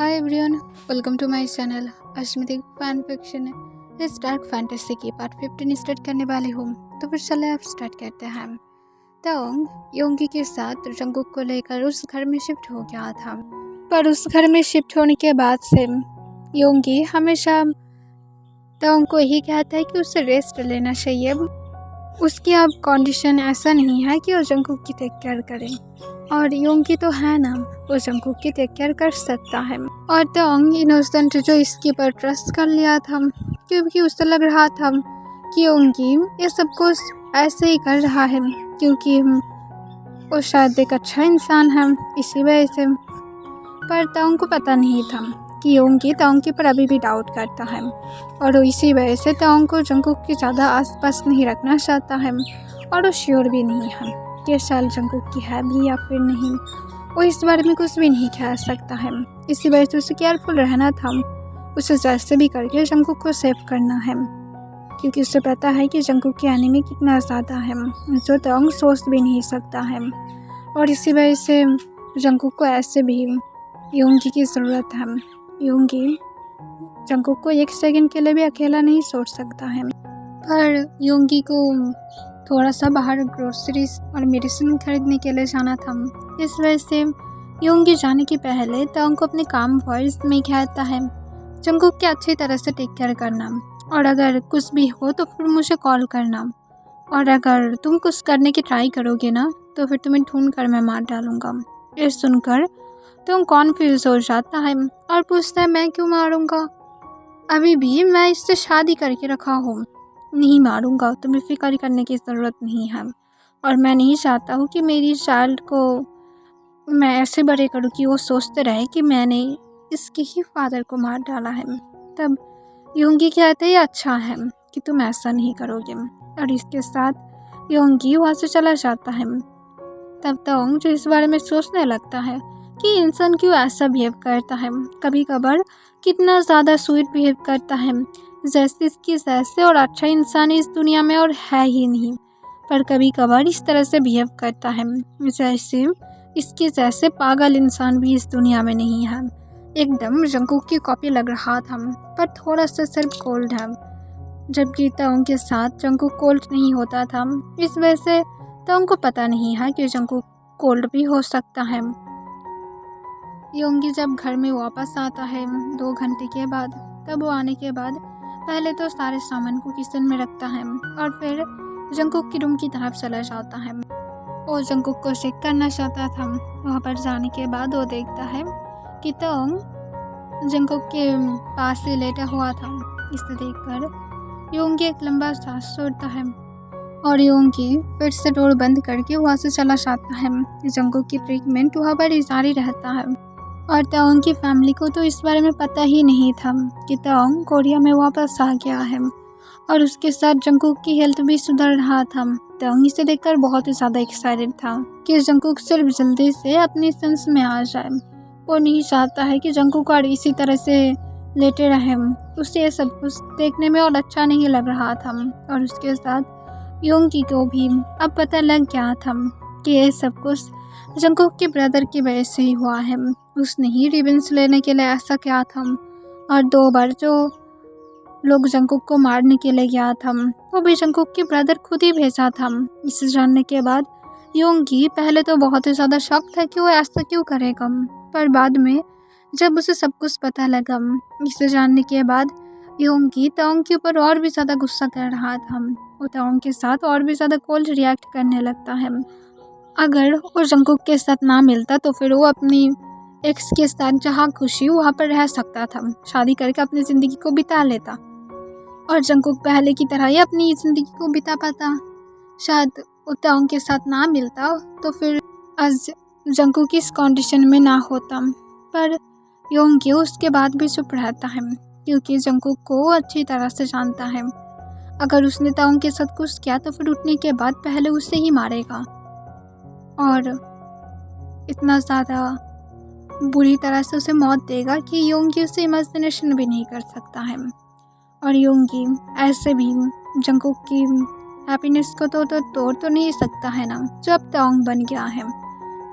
Hi everyone, welcome to my channel. आज मैं एक फैन फिक्शन है इस डार्क फैंटेसी की पार्ट 15 स्टार्ट करने वाली हूँ। तो फिर चले आप स्टार्ट करते हैं। तोंग योंगी के साथ जंगकुक को लेकर उस घर में शिफ्ट हो गया था, पर उस घर में शिफ्ट होने के बाद से योंगी हमेशा तोंग को यही कहता है कि उसे रेस्ट लेना चाहिए। उसकी अब कंडीशन ऐसा नहीं है कि वो जंगकुक की टेक केयर करे, और योंगी तो है ना, वो जंगकुक की टेक केयर कर सकता है। और तोंग इनोसेंट जो इसके पर ट्रस्ट कर लिया था, क्योंकि उसे लग रहा था कि योंगी ये सब कुछ ऐसे ही कर रहा है क्योंकि वो शायद एक अच्छा इंसान है, इसी वजह से। पर तोंग को पता नहीं था कि योंगी तोंग के पर अभी भी डाउट करता है, और इसी वजह से तोंग को जंगकुक के ज़्यादा आसपास नहीं रखना चाहता है। और वो श्योर भी नहीं है कि शायद जंगकुक की है भी या फिर नहीं। वो इस बारे में कुछ भी नहीं कह सकता है, इसी वजह से उसे केयरफुल रहना था। उसे जैसे भी करके जंगकुक को सेव करना है, क्योंकि उसे पता है कि जंगकुक की एनिमी कितना ज़्यादा है, जो तोंग सोच भी नहीं सकता है। और इसी वजह से जंगकुक को ऐसे भी योंगी की ज़रूरत है। योंगी जंगकुक को एक सेकंड के लिए भी अकेला नहीं छोड़ सकता है। पर योंगी को थोड़ा सा बाहर ग्रोसरीज और मेडिसिन खरीदने के लिए जाना था, इस वजह से योंगी जाने के पहले तोंग को अपने काम वॉइस में कहता है जंगकुक के अच्छी तरह से टेक केयर करना, और अगर कुछ भी हो तो फिर मुझे कॉल करना, और अगर तुम कुछ करने की ट्राई करोगे ना तो फिर तुम्हें ढूंढ कर मैं मार डालूंगा। ये सुनकर तुम कॉन्फ्यूज हो जाता है और पूछता है मैं क्यों मारूंगा, अभी भी मैं इससे शादी करके रखा हूँ, नहीं मारूंगा, तुम्हें फिक्र करने की ज़रूरत नहीं है। और मैं नहीं चाहता हूँ कि मेरी चाइल्ड को मैं ऐसे बड़े करूँ कि वो सोचते रहे कि मैंने इसके ही फादर को मार डाला है। तब योंगी कहते ही अच्छा है कि तुम ऐसा नहीं करोगे, और इसके साथ योंगी वहाँ से चला जाता है। तब तोंग जो इस बारे में सोचने लगता है कि इंसान क्यों ऐसा बिहेव करता है, कभी कभार कितना ज़्यादा स्वीट बिहेव करता है, जैसे इसकी जैसे और अच्छा इंसान इस दुनिया में और है ही नहीं, पर कभी कभार इस तरह से बिहेव करता है जैसे इसके जैसे पागल इंसान भी इस दुनिया में नहीं है। एकदम जंगकुक की कॉपी लग रहा था, पर थोड़ा सा सिर्फ कोल्ड है, जबकि तोंग के साथ जंगकुक कोल्ड नहीं होता था। इस वजह से तोंग को पता नहीं है कि जंगकुक कोल्ड भी हो सकता है। योंगी जब घर में वापस आता है 2 घंटे के बाद, तब वो आने के बाद पहले तो सारे सामान को किचन में रखता है और फिर जंगकुक की रूम की तरफ चला जाता है। वो जंगकुक को चेक करना चाहता था। वहाँ पर जाने के बाद वो देखता है कि तोंग जंगकुक के पास ही लेटा हुआ था। इसे देखकर योंगी एक लंबा सांस छोड़ता है, और योंगी फिर से डोर बंद करके वहाँ से चला जाता है। जंगकुक की ट्रीटमेंट वहाँ पर जारी रहता है, और तोंग की फैमिली को तो इस बारे में पता ही नहीं था कि तोंग कोरिया में वापस आ गया है, और उसके साथ जंगकुक की हेल्थ भी सुधर रहा था। तोंग इसे देखकर बहुत ही ज़्यादा एक्साइटेड था कि जंगकुक सिर्फ जल्दी से अपनी सेंस में आ जाए। वो नहीं चाहता है कि जंगकुक और इसी तरह से लेटे रहे, उसे ये सब कुछ देखने में और अच्छा नहीं लग रहा था। और उसके साथ योंगी को भी अब पता लग गया था कि ये सब कुछ जंगकुक के ब्रदर की वजह से ही हुआ है। उसने ही रिवेंज लेने के लिए ऐसा किया था, और 2 बार जो लोग जंगकुक को मारने के लिए गया था वो भी जंगकुक के ब्रदर खुद ही भेजा था। इसे जानने के बाद योंगी पहले तो बहुत ही ज़्यादा शॉक था कि वो ऐसा क्यों करेगा, पर बाद में जब उसे सब कुछ पता लगा, इसे जानने के बाद योंगी तोंग के ऊपर और भी ज़्यादा गुस्सा कर रहा था। वो तोंग के साथ और भी ज़्यादा कोल्ड रिएक्ट करने लगता है। अगर वो जंगकुक के साथ ना मिलता तो फिर वो अपनी एक्स के साथ जहाँ खुशी वहाँ पर रह सकता था, शादी करके अपनी ज़िंदगी को बिता लेता, और जंगकुक पहले की तरह ही अपनी ज़िंदगी को बिता पाता। शायद वो तोंग के साथ ना मिलता तो फिर आज जंगकुक इस कंडीशन में ना होता। पर योंगी उसके बाद भी चुप रहता है, क्योंकि जंगकुक को अच्छी तरह से जानता है अगर उसने तोंग के साथ कुछ किया तो फिर उठने के बाद पहले उसे ही मारेगा, और इतना ज़्यादा बुरी तरह से उसे मौत देगा कि योंगी उसे इमेजिनेशन भी नहीं कर सकता है। और योंगी ऐसे भी जंगकुक की हैप्पीनेस को तो तोड़ तो नहीं सकता है ना, जो अब तोंग बन गया है।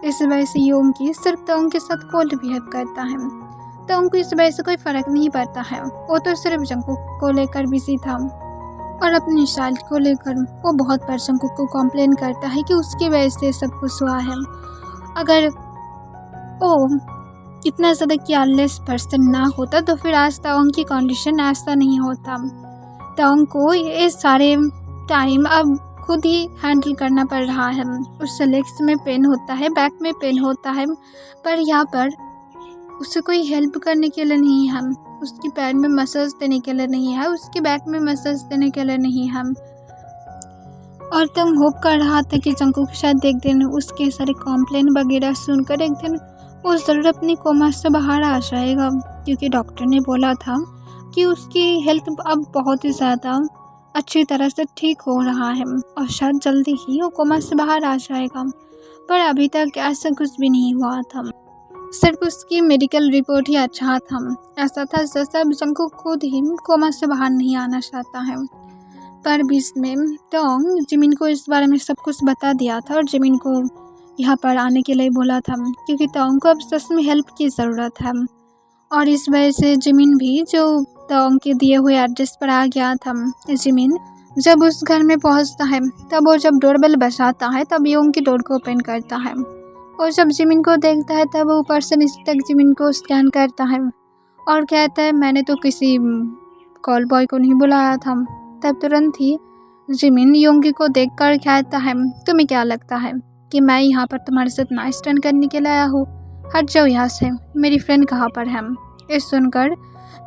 इस वजह से योंगी सिर्फ तोंग के साथ कोल्ड बिहेव करता है। तो उनको इस वजह से कोई फ़र्क नहीं पड़ता है। वो तो सिर्फ जंगकुक को लेकर बिजी था और अपनी चाइल्ड को लेकर वो बहुत बार जंगकुक को कंप्लेन करता है कि उसकी वजह से सब कुछ हुआ है। अगर वो इतना ज़्यादा केयरलेस पर्सन ना होता तो फिर आज ताओंग की कंडीशन ऐसा नहीं होता। ताओंग को ये सारे टाइम अब खुद ही हैंडल करना पड़ रहा है। उससे लेग्स में पेन होता है, बैक में पेन होता है, पर यहाँ पर उसे कोई हेल्प करने के लिए नहीं है, उसकी पैर में मसाज देने के लिए नहीं है, उसके बैक में मसाज देने के लिए नहीं है। और तंग होप कर रहा था कि जंगकुक शायद एक दिन उसके सारे कॉम्प्लेन वगैरह सुनकर एक दिन वो ज़रूर अपनी कोमा से बाहर आ जाएगा, क्योंकि डॉक्टर ने बोला था कि उसकी हेल्थ अब बहुत ही ज़्यादा अच्छी तरह से ठीक हो रहा है और शायद जल्दी ही वो कोमा से बाहर आ जाएगा। पर अभी तक ऐसा कुछ भी नहीं हुआ था, सिर्फ उसकी मेडिकल रिपोर्ट ही अच्छा था। ऐसा था जैसा जंगकुक खुद ही कोमा से बाहर नहीं आना चाहता है। पर बीच में टोंग जिमिन को इस बारे में सब कुछ बता दिया था और जिमिन को यहाँ पर आने के लिए बोला था, क्योंकि टोंग को अब सच में हेल्प की ज़रूरत है। और इस वजह से जिमिन भी जो टोंग के दिए हुए एड्रेस पर आ गया था। जिमिन जब उस घर में पहुँचता है तब वो जब डोरबेल बजाता है तब योंग की डोर को ओपन करता है और जब जिमिन को देखता है तब वो ऊपर से नीचे तक जिमिन को स्कैन करता है और कहता है मैंने तो किसी कॉल बॉय को नहीं बुलाया था। तब तुरंत ही जिमिन योंगी को देखकर कहता है तुम्हें क्या लगता है कि मैं यहाँ पर तुम्हारे साथ नाइट स्टैंड करने के लिए आया हूँ? हट जाओ यहाँ से, मेरी फ्रेंड कहाँ पर है? ये सुनकर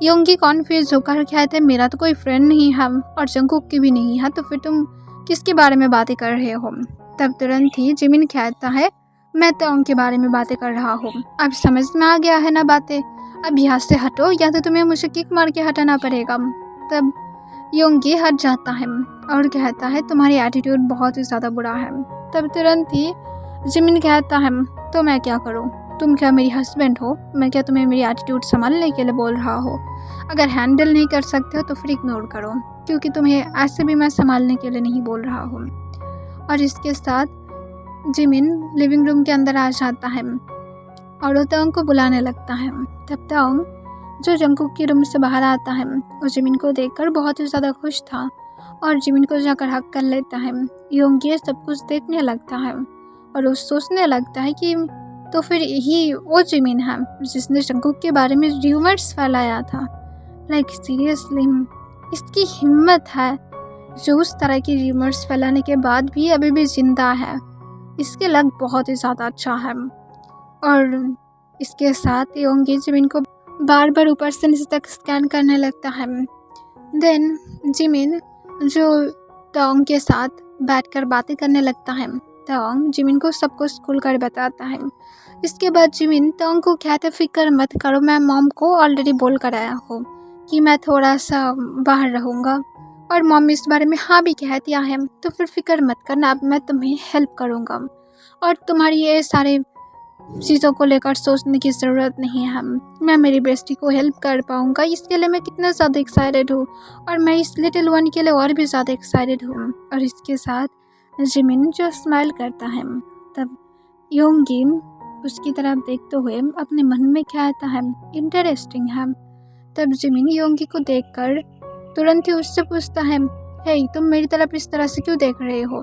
योंगी कॉन्फ्यूज होकर कहते हैं मेरा तो कोई फ्रेंड नहीं है और जंगकुक की भी नहीं है, तो फिर तुम किसके बारे में बातें कर रहे हो? तब तुरंत ही जिमिन कहता है मैं टोंग के बारे में बातें कर रहा हूँ। अब समझ में आ गया है ना बातें, अब यहाँ से हटो या तो तुम्हें मुझे किक मार के हटाना पड़ेगा। तब योंगी हट जाता है और कहता है तुम्हारी एटीट्यूड बहुत ही ज़्यादा बुरा है। तब तुरंत ही जिमिन कहता है तो मैं क्या करूँ? तुम क्या मेरी हस्बैंड हो? मैं क्या तुम्हें मेरी एटीट्यूड संभालने के लिए बोल रहा हो? अगर हैंडल नहीं कर सकते हो तो फिर इग्नोर करो, क्योंकि तुम्हें ऐसे भी मैं संभालने के लिए नहीं बोल रहा हूँ। और इसके साथ जिमिन लिविंग रूम के अंदर आ जाता है और वो टोंग को बुलाने लगता है। तब टोंग जो जंगकुक के रूम से बाहर आता है वो जिमिन को देखकर बहुत ही ज़्यादा खुश था और जिमिन को जाकर हक कर लेता है। योंगी सब कुछ देखने लगता है और वो सोचने लगता है कि तो फिर यही वो जिमिन है जिसने जंगकुक के बारे में र्यूमर्स फैलाया था। लाइक सीरियसली इसकी हिम्मत है जो उस तरह की र्यूमर्स फैलाने के बाद भी अभी भी जिंदा है। इसके लक बहुत ही ज़्यादा अच्छा है। और इसके साथ योंगी जिमिन को बार बार ऊपर से नीचे तक स्कैन करने लगता है। देन जिमिन जो टोंग के साथ बैठकर बातें करने लगता है। टोंग जिमिन को सब कुछ खुलकर बताता है। इसके बाद जिमिन टोंग को कहते फिक्र मत करो, मैं मॉम को ऑलरेडी बोल कर आया हूँ कि मैं थोड़ा सा बाहर रहूँगा और मॉम इस बारे में हाँ भी कह दिया है, तो फिर फिक्र मत करना, अब मैं तुम्हें हेल्प करूँगा और तुम्हारी ये सारे चीज़ों को लेकर सोचने की ज़रूरत नहीं है। मैं मेरी बेस्टी को हेल्प कर पाऊँगा, इसके लिए मैं कितना ज़्यादा एक्साइटेड हूँ और मैं इस लिटिल वन के लिए और भी ज़्यादा एक्साइटेड हूँ। और इसके साथ जिमिन जो स्माइल करता है तब योंगी उसकी तरफ देखते हुए अपने मन में कहता है इंटरेस्टिंग है। तब जिमिन योंगी को देखकर तुरंत ही उससे पूछता है हे तुम मेरी तरफ इस तरह से क्यों देख रहे हो?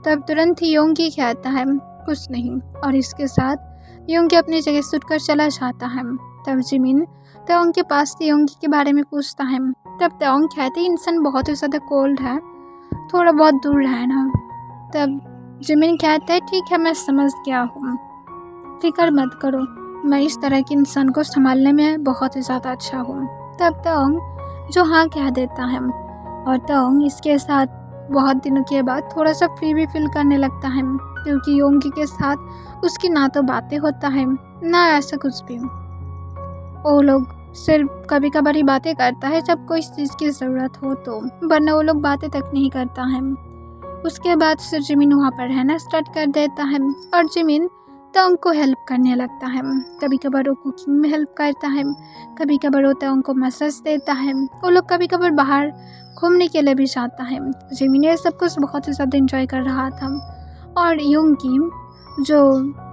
तब तुरंत ही योंगी कहता है कुछ नहीं और इसके साथ योंगी अपनी जगह से उठकर चला जाता है। तब जिमिन टोंग के पास से योंगी के बारे में पूछता है। तब टोंग कहते इंसान बहुत ही ज़्यादा कोल्ड है, थोड़ा बहुत दूर रहना। तब जिमिन कहता है ठीक है मैं समझ गया हूँ, फिक्र मत करो, मैं इस तरह के इंसान को संभालने में बहुत ही ज़्यादा अच्छा हूँ। तब टोंग जो हाँ कह देता है और टोंग इसके साथ बहुत दिनों के बाद थोड़ा सा फ्री भी फील करने लगता है, क्योंकि योंगी के साथ उसकी ना तो बातें होता है ना ऐसा कुछ भी। वो लोग सिर्फ कभी कभार ही बातें करता है जब कोई चीज़ की ज़रूरत हो तो, वरना वो लोग बातें तक नहीं करता है। उसके बाद से जिमिन वहाँ पर रहना स्टार्ट कर देता है और जिमिन टोंग को हेल्प करने लगता है। कभी कभार वो कुकिंग में हेल्प करता है, कभी कभार वो टोंग को मसाज देता है, वो लोग कभी कभार बाहर घूमने के लिए भी जाता है। जिमिन ये सब कुछ बहुत ही ज़्यादा इंजॉय कर रहा था और योंगी जो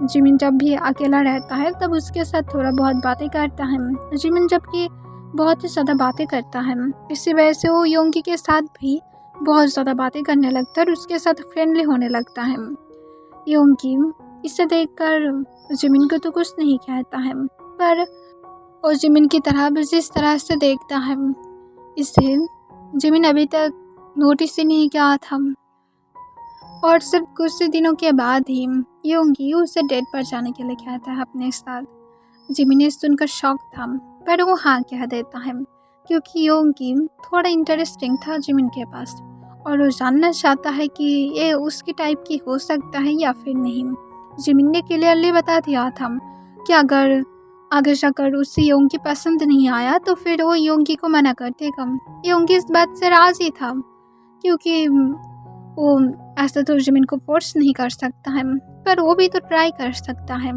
जिमिन जब भी अकेला रहता है तब उसके साथ थोड़ा बहुत बातें करता है। जिमिन जबकि बहुत ही ज़्यादा बातें करता है, इसी वजह से वो योंगी के साथ भी बहुत ज़्यादा बातें करने लगता है और उसके साथ फ्रेंडली होने लगता है। योंगी इसे देखकर जिमिन को तो कुछ नहीं कहता है, पर वो जिमिन की तरह जिस तरह से देखता है इसे जिमिन अभी तक नोटिस ही नहीं किया था। और सिर्फ कुछ ही दिनों के बाद ही योंगी उसे डेट पर जाने के लिए कहता है अपने साथ। जिमिन ने सुनकर शॉक था, पर वो हाँ कह देता है क्योंकि योंगी थोड़ा इंटरेस्टिंग था जिमिन के पास और वो जानना चाहता है कि ये उसकी टाइप की हो सकता है या फिर नहीं। जिमिन ने क्लियरली बता दिया था कि अगर आगे जाकर उसे योंगी पसंद नहीं आया तो फिर वो योंगी को मना कर देगा। योंगी इस बात से राज़ी था क्योंकि वो ऐसा तो जिमिन को फोर्स नहीं कर सकता है, पर वो भी तो ट्राई कर सकता है।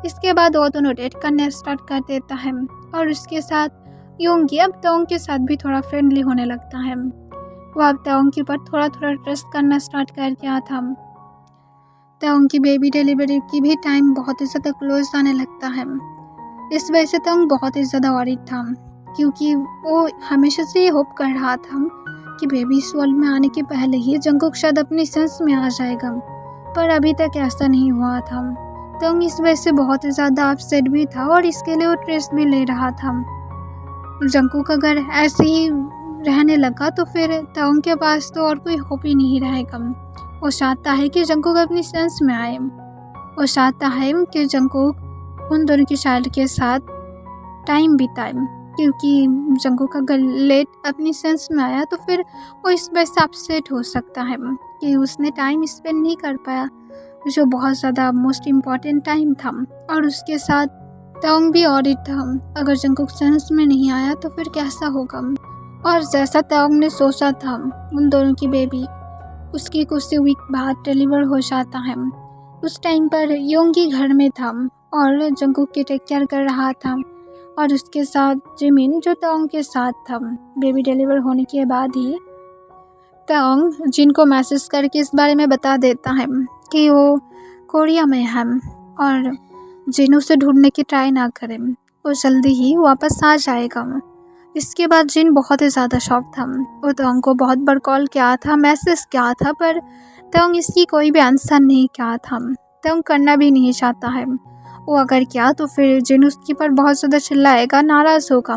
इसके बाद वो दोनों डेट करने स्टार्ट कर देता है और उसके साथ योंगी अब तोंग के साथ भी थोड़ा फ्रेंडली होने लगता है। वो अब तोंग के ऊपर थोड़ा थोड़ा ट्रस्ट करना स्टार्ट कर दिया था। तोंग की बेबी डिलीवरी की भी टाइम बहुत ही ज़्यादा क्लोज आने लगता है। इस वजह से तोंग बहुत ही ज़्यादा वरीड था क्योंकि वो हमेशा से ये होप कर रहा था कि बेबी इस वर्ल्ड में आने के पहले ही जंगकुक शायद अपनी सेंस में आ जाएगा, पर अभी तक ऐसा नहीं हुआ था। तोंग इस वजह से बहुत ही ज़्यादा अपसेट भी था और इसके लिए वो स्ट्रेस भी ले रहा था। जंगकुक अगर ऐसे ही रहने लगा तो फिर तोंग के पास तो और कोई होप ही नहीं रहेगा। वो चाहता है कि जंगकुक अपनी सेंस में आए। वो चाहता है कि जंगकुक उन दोनों की चाइल्ड के साथ टाइम बिताए क्योंकि जंगकुक अगर लेट अपनी सेंस में आया तो फिर वो इस वजह से अपसेट हो सकता है कि उसने टाइम स्पेंड नहीं कर पाया, जो बहुत ज़्यादा मोस्ट इम्पॉर्टेंट टाइम था। और उसके साथ तोंग भी ऑडिट था, अगर जंगकुक सेंस में नहीं आया तो फिर कैसा होगा। और जैसा तोंग ने सोचा था उन दोनों की बेबी उसकी कुछ वीक बाद डिलीवर हो जाता है। उस टाइम पर योंगी घर में था और जंगकुक की टेक केयर कर रहा था और उसके साथ जिमिन जो तोंग के साथ था। बेबी डिलीवर होने के बाद ही तोंग जिन को मैसेज करके इस बारे में बता देता है कि वो कोरिया में है और जिन उसे ढूंढने की ट्राई ना करें, वो जल्दी ही वापस आ जाएगा। इसके बाद जिन बहुत ही ज़्यादा शॉक था। वो तोंग को बहुत बार कॉल किया था, मैसेज किया था, पर तोंग इसकी कोई भी आंसर नहीं किया था। तोंग करना भी नहीं चाहता है। वो अगर किया तो फिर जिन उसके पर बहुत ज़्यादा चिल्लाएगा, नाराज़ होगा।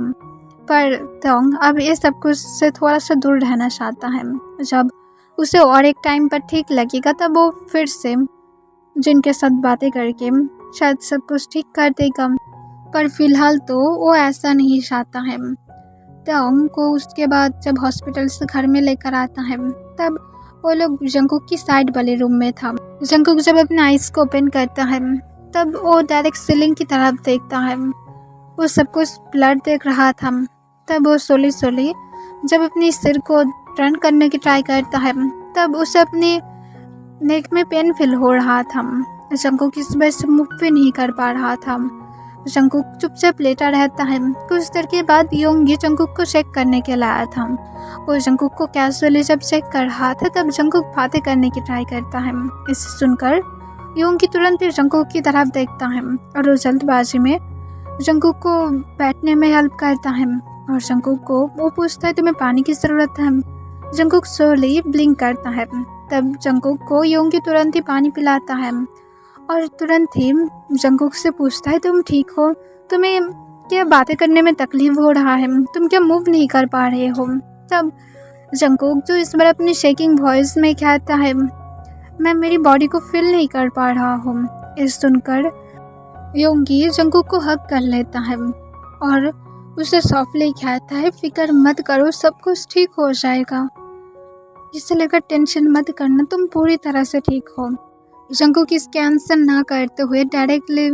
पर तोंग अब ये सब कुछ से थोड़ा सा दूर रहना चाहता है। जब उसे और एक टाइम पर ठीक लगेगा तब वो फिर से जिनके साथ बातें करके शायद सब कुछ ठीक कर देगा, पर फिलहाल तो वो ऐसा नहीं चाहता है। तोंग को उसके बाद जब हॉस्पिटल से घर में लेकर आता है तब वो लोग जंगकुक की साइड वाले रूम में था। जंगकुक जब अपने आइज को ओपन करता है तब वो डायरेक्ट सीलिंग की तरफ देखता है। वो सब कुछ ब्लड देख रहा था। तब वो सोली जब अपनी सिर को टर्न करने की ट्राई करता है तब उसे अपने नेक में पेन फील हो रहा था। जंगकुक इस वजह से मूव भी नहीं कर पा रहा था। जंगकुक चुपचाप लेटा रहता है। कुछ देर के बाद योंगी जंगकुक को चेक करने के लिए आया था। वो जंगकुक को कैजुअली जब चेक कर रहा था तब जंगकुक बातें करने की ट्राई करता है। इसे सुनकर योंगी तुरंत ही जंगकुक की तरफ देखता है और वो जल्दबाजी में जंगकुक को बैठने में हेल्प करता है और जंगकुक को वो पूछता है तुम्हें पानी की ज़रूरत है। जंगकुक स्लोली ब्लिंक करता है। तब जंगकुक को योंगी तुरंत ही पानी पिलाता है और तुरंत ही जंगकुक से पूछता है तुम ठीक हो, तुम्हें क्या बातें करने में तकलीफ हो रहा है, तुम क्या मूव नहीं कर पा रहे हो। तब जंगकुक जो इस बार अपनी शेकिंग वॉइस में कहता है मैं मेरी बॉडी को फील नहीं कर पा रहा हूँ। इस सुनकर योंगी जंगकुक को हग कर लेता है और उसे सॉफ्टली कहता है फिक्र मत करो, सब कुछ ठीक हो जाएगा, इसे लेकर टेंशन मत करना, तुम पूरी तरह से ठीक हो। जंगकुक इसके आंसर ना करते हुए डायरेक्टली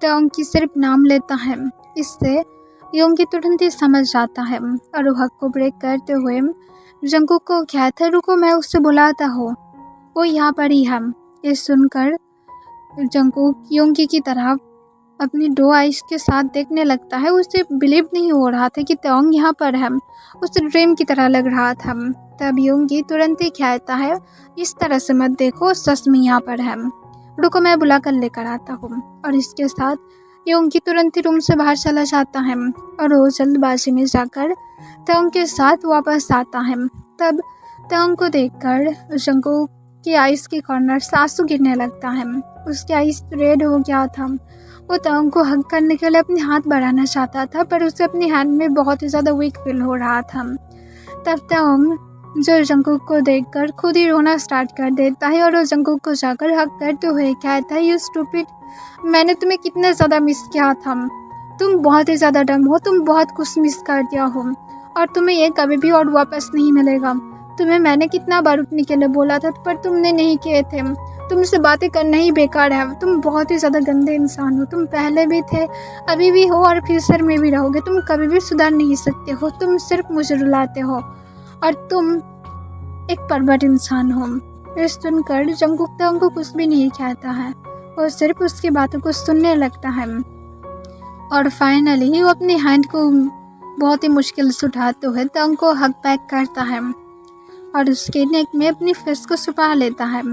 तोंग की सिर्फ नाम लेता है। इससे योंगी तुरंत ही समझ जाता है और वो हक को ब्रेक करते हुए जंगकुक को कहता है रुको मैं उससे बुलाता हूँ, वो यहाँ पर ही है। ये सुनकर जंगकुक योंगी की तरफ अपनी दो आइज के साथ देखने लगता है। उसे बिलीव नहीं हो रहा था कि तोंग यहाँ पर है, उसे ड्रीम की तरह लग रहा था। तब योंगी तुरंत ही कहता है इस तरह से मत देखो, सच में यहाँ पर है। रुको मैं बुला कर लेकर आता हूँ। और इसके साथ योंगी तुरंत ही रूम से बाहर चला जाता है और वो जल्दबाजी में जाकर तोंग के साथ वापस आता है। तब तोंग को देखकर जंगकुक की आइस के कॉर्नर से आंसू गिरने लगता है। उसकी आइस रेड हो गया था। वो तोंग को हग करने के लिए अपने हाथ बढ़ाना चाहता था, पर उसे अपनी हैंड में बहुत ही ज़्यादा वीक फील हो रहा था। तब तोंग जो जंगकुक को देखकर खुद ही रोना स्टार्ट कर देता है और वो जंगकुक को जाकर हग करते हुए कहता है, यू स्टूपिड, मैंने तुम्हें कितना ज़्यादा मिस किया था। तुम बहुत ही ज़्यादा डम हो, तुम बहुत कुछ मिस कर दिया हो और तुम्हें ये कभी भी और वापस नहीं मिलेगा। तुम्हें मैंने कितना बार उठने के लिए बोला था, पर तुमने नहीं किए थे। तुमसे बातें करना ही बेकार है। तुम बहुत ही ज़्यादा गंदे इंसान हो। तुम पहले भी थे, अभी भी हो और फ्यूचर में भी रहोगे। तुम कभी भी सुधर नहीं सकते हो। तुम सिर्फ मुझे रुलाते हो और तुम एक परवर्त इंसान हो। ये सुनकर जंगकुक तोंग को कुछ भी नहीं कहता है। वो सिर्फ उसकी बातों को सुनने लगता है और फाइनली वो अपनी हैंड को बहुत ही मुश्किल से उठाते हुए तोंग को हग बैक करता है और उसके नेक में अपनी फेस को छुपा लेता है।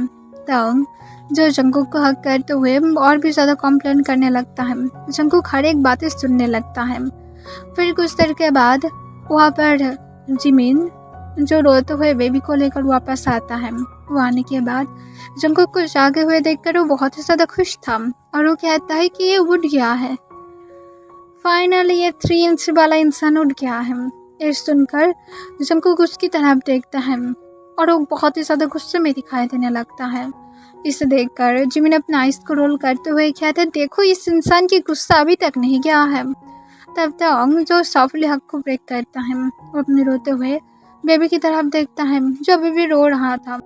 तोंग जो जंगकुक को हग करते हुए और भी ज़्यादा कॉम्प्लेन करने लगता है। जंगकुक हर एक बातें सुनने लगता है। फिर कुछ देर के बाद वहाँ पर जिमिन जो रोते हुए बेबी को लेकर वापस आता है। वो आने के बाद जंगकुक को जागे हुए देखकर वो बहुत ही ज़्यादा खुश था और वो कहता है कि ये उठ गया है। फाइनली ये 3 इंच वाला इंसान उठ गया है। ये सुनकर जंगकुक उसकी तरफ देखता है और वो बहुत ही ज़्यादा गुस्से में दिखाई देने लगता है। इसे देखकर जिमिन अपना आइस को रोल करते हुए कहता है, देखो इस इंसान की गुस्सा अभी तक नहीं गया है। तब तोंग जो सॉफ्टली हक को ब्रेक करता है, वो अपने रोते हुए बेबी की तरफ देखता है जो अभी भी रो रहा था।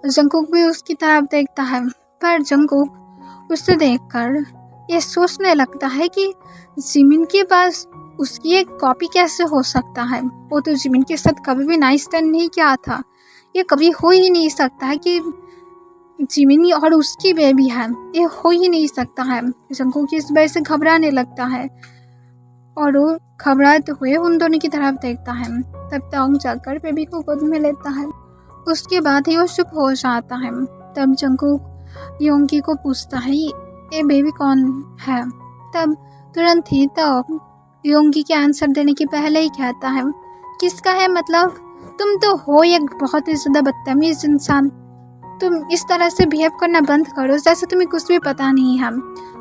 जंगकुक भी उसकी तरफ देखता है, पर जंगकुक उसे देखकर ये सोचने लगता है कि जिमिन के पास उसकी एक कॉपी कैसे हो सकता है। वो तो जिमिन के साथ कभी भी नाइस टर्न नहीं किया था। ये कभी हो ही नहीं सकता है कि जिमिन और उसकी बेबी है। ये हो ही नहीं सकता है। जंगकुक इस वजह से घबराने लगता है और वो घबराते हुए उन दोनों की तरफ देखता है। तब तोंग जाकर बेबी को गोद में लेता है। उसके बाद ही वो चुप हो जाता है। तब जंगकुक योंगी को पूछता है, ये बेबी कौन है। तब तुरंत ही तोंग योंगी के आंसर देने के पहले ही कहता है, किसका है मतलब, तुम तो हो एक बहुत ही ज़्यादा बदतमीज इंसान। तुम इस तरह से बिहेव करना बंद करो जैसे तुम्हें कुछ भी पता नहीं है।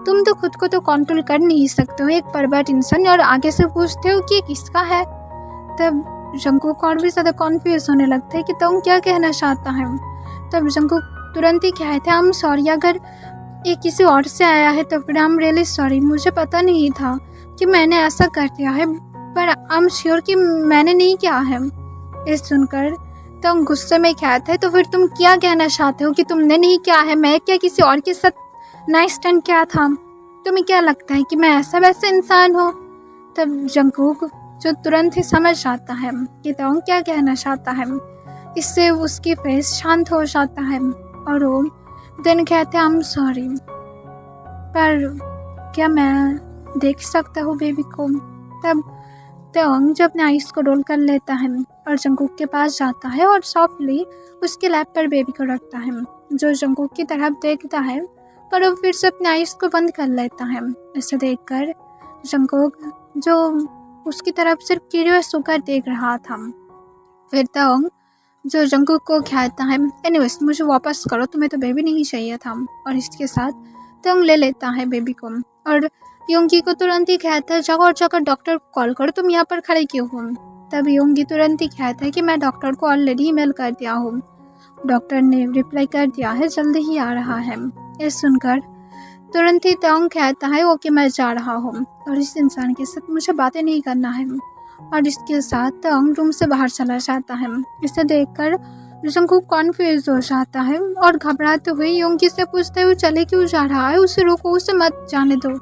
तुम तो खुद को तो कंट्रोल कर नहीं सकते हो, एक परवर्त इंसान, और आगे से पूछते हो कि ये किसका है। तब जंगकुक और भी ज़्यादा कॉन्फ्यूज होने लगता है कि तोंग क्या कहना चाहता है। तब जंगकुक तुरंत ही कहते हैं, आई एम सॉरी, अगर ये किसी और से आया है तो फिर आई एम रियली सॉरी। मुझे पता नहीं था कि मैंने ऐसा कर दिया है, पर आई एम श्योर कि मैंने नहीं किया है। ये सुनकर तोंग गुस्से में कहता है, तो फिर तुम क्या कहना चाहते हो कि तुमने नहीं किया है? मैं क्या किसी और के साथ नाइस टर्न किया था? तुम्हें क्या लगता है कि मैं ऐसा वैसा इंसान हूँ? तब जंगकुक जो तुरंत ही समझ जाता है कि तोंग क्या कहना चाहता है, इससे उसकी फेस शांत हो जाता है और वो देन कहते हैं, आई एम सॉरी, पर क्या मैं देख सकता हूँ बेबी को? तब तोंग जो अपने आइस को रोल कर लेता है और जंगकुक के पास जाता है और सॉफ्टली उसके लैप पर बेबी को रखता है, जो जंगकुक की तरफ देखता है पर वो फिर से अपने आइस को बंद कर लेता है। इसे देखकर जंगकुक जो उसकी तरफ सिर्फ क्यूरियस होकर देख रहा था। फिर तोंग जो जंगकुक को कहता है, एनीवेज मुझे वापस करो, तुम्हें तो बेबी नहीं चाहिए था। और इसके साथ तोंग ले लेता है बेबी को और योंगी को तुरंत ही कहता है, जाओ और जाकर डॉक्टर को कॉल करो, तुम यहाँ पर खड़े क्यों हो? तब योंगी तुरंत ही कहता है कि मैं डॉक्टर को ऑलरेडी ईमेल कर दिया हूँ। डॉक्टर ने रिप्लाई कर दिया है, जल्दी ही आ रहा है। ये सुनकर तुरंत ही तोंग कहता है, ओके मैं जा रहा हूँ और इस इंसान के साथ मुझे बातें नहीं करना है। और इसके साथ तोंग रूम से बाहर चला जाता है। इसे देखकर जंगकुक कॉन्फ्यूज हो जाता है और घबराते हुए योंगी से पूछते हुए, चले क्यों जा रहा है? उसे रोको, उसे मत जाने दो।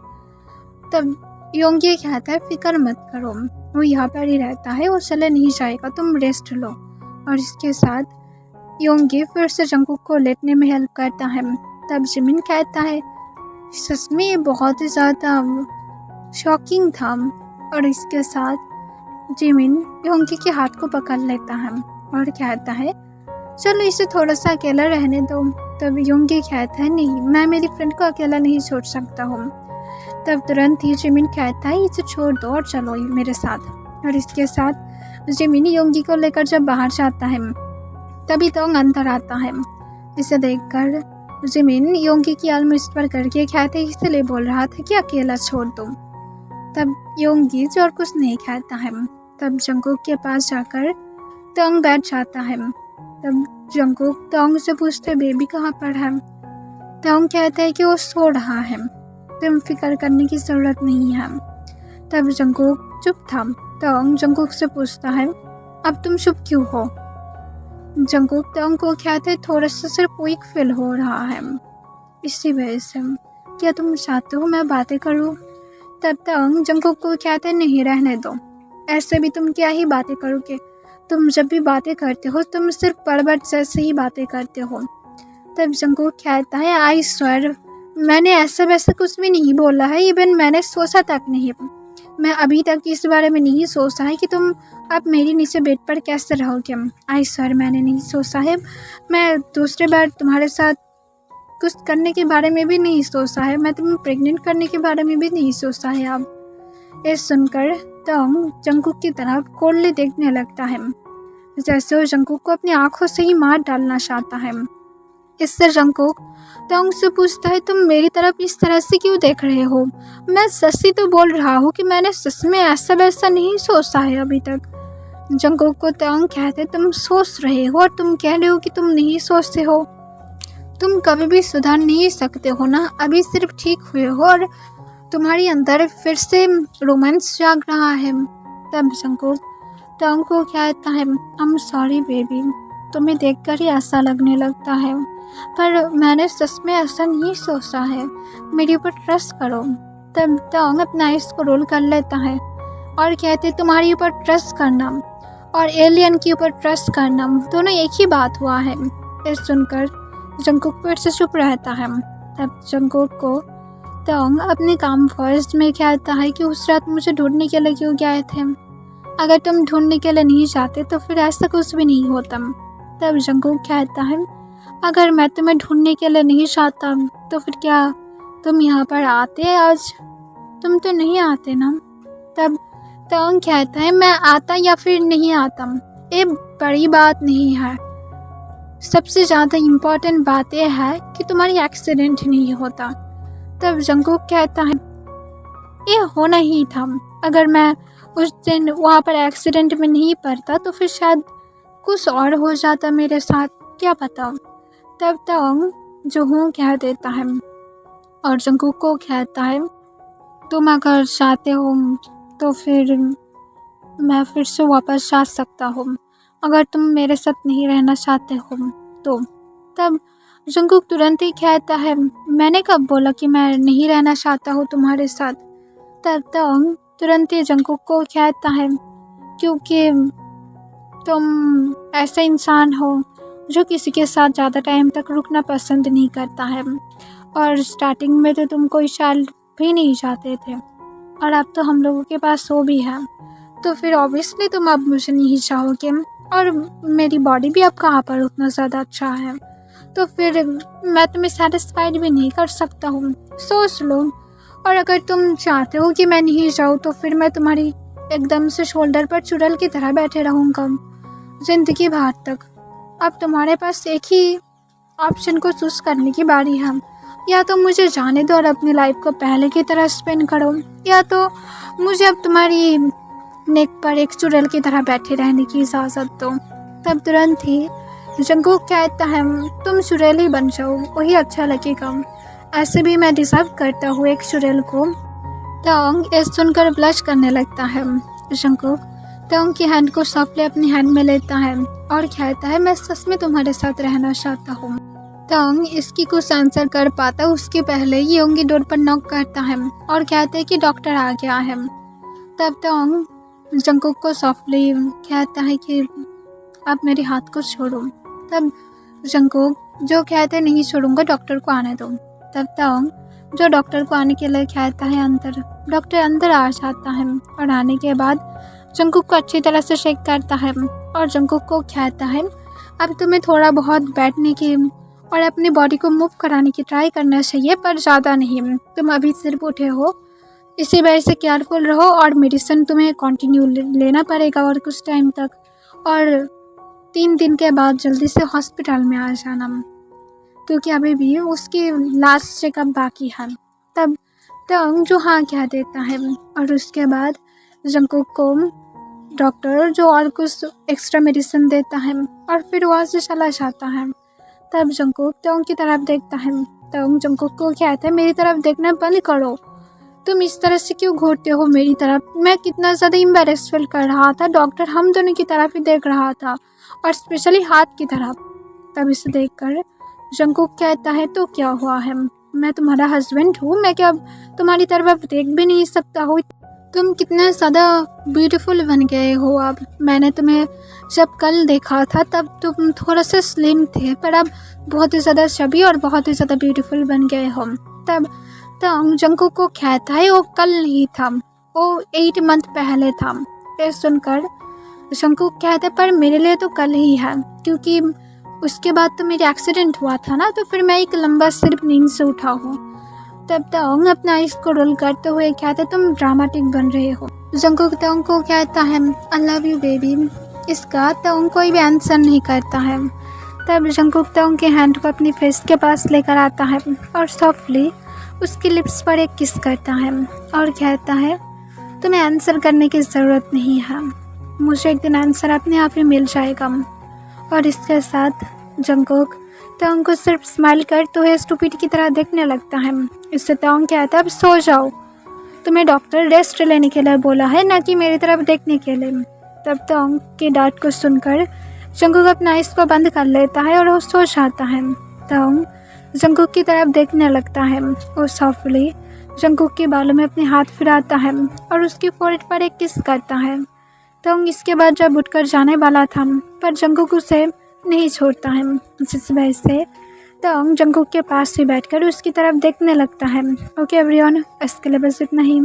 तब योंगी कहता है, फिक्र मत करो, वो यहाँ पर ही रहता है, वो चले नहीं जाएगा, तुम रेस्ट लो। और इसके साथ योंगी फिर से जंगकुक को लेटने में हेल्प करता है। तब जिमिन कहता है, सच में ये बहुत ही ज़्यादा शॉकिंग था। और इसके साथ जिमिन योंगी के हाथ को पकड़ लेता है और कहता है, चलो इसे थोड़ा सा अकेला रहने दो। तब योंगी कहता है नहीं, मैं मेरी फ्रेंड को अकेला नहीं छोड़ सकता हूँ। तब तुरंत ही जिमिन कहता है इसे छोड़ दो और चलो मेरे साथ। और इसके साथ जिमिन योंगी को लेकर जब बाहर जाता है तभी तोंग अंदर आता है। इसे देखकर जिमिन योंगी की आलमुश्त पर करके कहते इसलिए बोल रहा था कि अकेला छोड़ दो। तब योंगी जो और कुछ नहीं कहता है। तब जंगकुक के पास जाकर तोंग बैठ जाता है। तब जंगकुक तोंग से पूछते बेबी कहाँ पर है। तोंग कहता है कि वो सो रहा है, तुम फिक्र करने की ज़रूरत नहीं है। तब जंगकुक चुप था। तोंग जंगकुक से पूछता है अब तुम चुप क्यों हो। जंगकुक तोंग को कहते थोड़ा सा सिर्फ वीक फील हो रहा है, इसी वजह से। क्या तुम चाहते हो मैं बातें करूँ। तब तोंग जंगकुक को कहते नहीं रहने दो, ऐसे भी तुम क्या ही बातें करोगे, तुम जब भी बातें करते हो तुम सिर्फ बड़बड़ जैसे ही बातें करते हो। तब जंगकुक कहता है आई स्वेयर मैंने ऐसा वैसा कुछ भी नहीं बोला है, इवन मैंने सोचा तक नहीं, मैं अभी तक इस बारे में नहीं सोचा है कि तुम अब मेरे नीचे बेड पर कैसे रहोगे। आई सर मैंने नहीं सोचा है, मैं दूसरे बार तुम्हारे साथ कुछ करने के बारे में भी नहीं सोचा है, मैं तुम्हें प्रेग्नेंट करने के बारे में भी नहीं सोचा है। अब ये सुनकर तोंग जंगकुक की तरफ कोल्डली देखने लगता है, जैसे वो जंगकुक को अपनी आंखों से ही मार डालना चाहता है। इससे जंगकुक तोंग से पूछता है तुम मेरी तरफ इस तरह से क्यों देख रहे हो, मैं सच ही तो बोल रहा हूँ कि मैंने सच में ऐसा वैसा नहीं सोचा है अभी तक। जंगकुक को तोंग कहते तुम सोच रहे हो और तुम कह रहे हो कि तुम नहीं सोचते हो, तुम कभी भी सुधर नहीं सकते हो ना, अभी सिर्फ ठीक हुए हो और तुम्हारे अंदर फिर से रोमांस जाग रहा है। तब जंगकुक तोंग को कहता है आई एम सॉरी बेबी, तुम्हें देखकर ही ऐसा लगने लगता है, पर मैंने सच में ऐसा नहीं सोचा है, मेरे ऊपर ट्रस्ट करो। तब तोंग अपना आइस को रोल कर लेता है और कहते तुम्हारे ऊपर ट्रस्ट करना और एलियन के ऊपर ट्रस्ट करना दोनों एक ही बात हुआ है। ये सुनकर जंगकुक फिर से चुप रहता है। तब जंगकुक को तोंग अपने काम वॉइस में कहता है कि उस रात मुझे ढूंढने के लिए क्यों गए थे, अगर तुम ढूंढने के लिए नहीं जाते तो फिर ऐसा कुछ भी नहीं होता। तब जंगकुक कहता है अगर मैं तुम्हें ढूंढने के लिए नहीं चाहता तो फिर क्या तुम यहाँ पर आते, आज तुम तो नहीं आते ना। तब तोंग कहता है मैं आता या फिर नहीं आता ये बड़ी बात नहीं है, सबसे ज़्यादा इम्पोर्टेंट बात यह है कि तुम्हारी एक्सीडेंट नहीं होता। तब जंगकुक कहता है ये होना ही था, अगर मैं उस दिन वहाँ पर एक्सीडेंट में नहीं पड़ता तो फिर शायद कुछ और हो जाता मेरे साथ, क्या पता। तब तोंग जो हूँ कह देता है और जंगकुक को कहता है तुम अगर चाहते हो तो फिर मैं फिर से वापस जा सकता हूँ, अगर तुम मेरे साथ नहीं रहना चाहते हो तो। तब जंगकुक तुरंत ही कहता है मैंने कब बोला कि मैं नहीं रहना चाहता हूँ तुम्हारे साथ। तब तोंग तुरंत ही जंगकुक को कहता है क्योंकि तुम ऐसा इंसान हो जो किसी के साथ ज़्यादा टाइम तक रुकना पसंद नहीं करता है, और स्टार्टिंग में तो तुम कोई शाल भी नहीं चाहते थे और अब तो हम लोगों के पास वो भी है, तो फिर ऑब्वियसली तुम अब मुझे नहीं चाहोगे और मेरी बॉडी भी अब कहाँ पर उतना ज़्यादा अच्छा है, तो फिर मैं तुम्हें सेटिस्फाइड भी नहीं कर सकता हूँ, सोच लो। और अगर तुम चाहते हो कि मैं नहीं जाऊँ तो फिर मैं तुम्हारी एकदम से शोल्डर पर चुड़ैल की तरह बैठे रहूँगा ज़िंदगी भर तक। अब तुम्हारे पास एक ही ऑप्शन को चूज़ करने की बारी है, या तो मुझे जाने दो और अपनी लाइफ को पहले की तरह स्पेंड करो, या तो मुझे अब तुम्हारी नेक पर एक चुड़ैल की तरह बैठे रहने की इजाज़त दो। तब तुरंत ही जंगकुक कहता है तुम चुड़ैल ही बन जाओ, वही अच्छा लगेगा, ऐसे भी मैं डिजर्व करता हूँ एक चुड़ैल को। तोंग ये सुनकर ब्लश करने लगता है। जंगकुक तोंग की हैंड को सॉफ्टली अपनी हैंड में लेता है और कहता है मैं सच में तुम्हारे साथ रहना चाहता हूँ। तोंग इसकी कुछ आंसर कर पाता उसके पहले योंगी डोर पर नॉक करता है और कहता है कि डॉक्टर आ गया है। तब तोंग जंगकुक को सॉफ्टली कहता है कि आप मेरे हाथ को छोड़ो। तब जंगकुक जो कहते नहीं छोड़ूंगा, डॉक्टर को आने दो। तब तोंग जो डॉक्टर को आने के लिए कहता है अंदर, डॉक्टर अंदर आ जाता है और आने के बाद जंगकुक को अच्छी तरह से शेक करता है और जंगकुक को कहता है अब तुम्हें थोड़ा बहुत बैठने की और अपनी बॉडी को मूव कराने की ट्राई करना चाहिए, पर ज़्यादा नहीं। तुम अभी सिर्फ उठे हो, इसी वजह से केयरफुल रहो और मेडिसिन तुम्हें कंटिन्यू लेना पड़ेगा और कुछ टाइम तक, और 3 दिन के बाद जल्दी से हॉस्पिटल में आ जाना, क्योंकि अभी भी उसकी लास्ट चेकअप बाकी है। तब तंग जो हाँ कह देता है और उसके बाद जंकुक को डॉक्टर जो और कुछ एक्स्ट्रा मेडिसिन देता है और फिर वहाँ से चला जाता है। तब जंकुक तंग की तरफ देखता है। तंग जंकुक को कहता है, मेरी तरफ देखना बंद करो, तुम इस तरह से क्यों घूरते हो मेरी तरफ? मैं कितना ज़्यादा एम्बैरेस फील कर रहा था, डॉक्टर हम दोनों की तरफ ही देख रहा था और स्पेशली हाथ की तरफ। तब इसे देखकर जंकुक कहता है, तो क्या हुआ है, मैं तुम्हारा हस्बैंड हूँ, मैं क्या तुम्हारी तरफ देख भी नहीं सकता हूँ? तुम कितना ज़्यादा ब्यूटीफुल बन गए हो अब। मैंने तुम्हें जब कल देखा था तब तुम थोड़ा सा स्लिम थे, पर अब बहुत ही ज़्यादा चबी और बहुत ही ज़्यादा ब्यूटीफुल बन गए हो। तब जंकुक को कहता है, वो कल नहीं था, वो 8 मंथ पहले था। ये सुनकर जंकुक कहता है, पर मेरे लिए तो कल ही है, क्योंकि उसके बाद तो मेरा एक्सीडेंट हुआ था ना, तो फिर मैं एक लंबा सिर्फ नींद से उठा हूँ। तब तंग अपना आइस को रोल करते हुए कहते, तुम ड्रामेटिक बन रहे हो। जंकुक तंग को कहता है, आई लव यू बेबी। इसका तंग कोई भी आंसर नहीं करता है। तब जंकुक तंग के हैंड को अपनी फेस के पास लेकर आता है और सॉफ्टली उसकी लिप्स पर एक किस करता है और कहता है, तुम्हें आंसर करने की ज़रूरत नहीं है, मुझे एक दिन आंसर अपने आप ही मिल जाएगा। और इसके साथ जंकुक तंग को सिर्फ स्माइल करते हुए स्टूपिड की तरह देखने लगता है। इससे तंग कहता है, अब सो जाओ, तुम्हें डॉक्टर रेस्ट लेने के लिए बोला है, ना कि मेरी तरफ देखने के लिए। तब तंग की डांट को सुनकर जंकुक अपना आइस को बंद कर लेता है और वो सो जाता है। तंग जंकुक की तरफ देखने लगता है। वो सॉफ्टली जंकुक के बालों में अपने हाथ फिराता है और उसकी फोrehead पर एक किस करता है। तंग इसके बाद जब उठकर जाने वाला था, पर जंकुक उसे नहीं छोड़ता है, जिस वजह से तंग जंकुक के पास ही बैठकर उसकी तरफ देखने लगता है। ओके एवरीवन, इसके लिए बस इतना ही।